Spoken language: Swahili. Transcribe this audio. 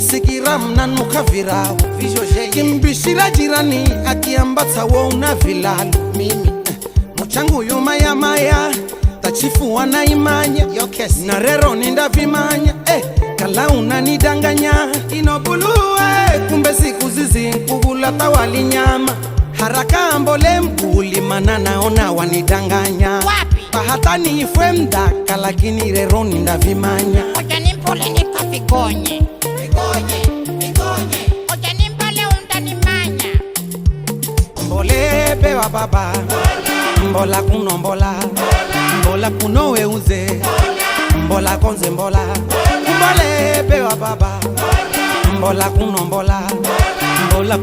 kusikira mnanuka virao kimbishira jirani akiambata wo una vilalo mimi muchangu yuma ya maya tachifu wana imanya na rero ninda vimanya kala unanidanganya inobuluwe kumbe siku zizi kugula tawali nyama haraka mbole mpuli mana naona wanidanganya Wapi? Bahata ni ifwe mdaka lakini rero ninda vimanya Oja nimpole nikafigonye Oja nimpole undanimanya Mbole bewa baba Mbola kuno mbola Mbola kuno weuze Mbola konze mbola Mbole bewa baba Mbola kuno mbola Mbola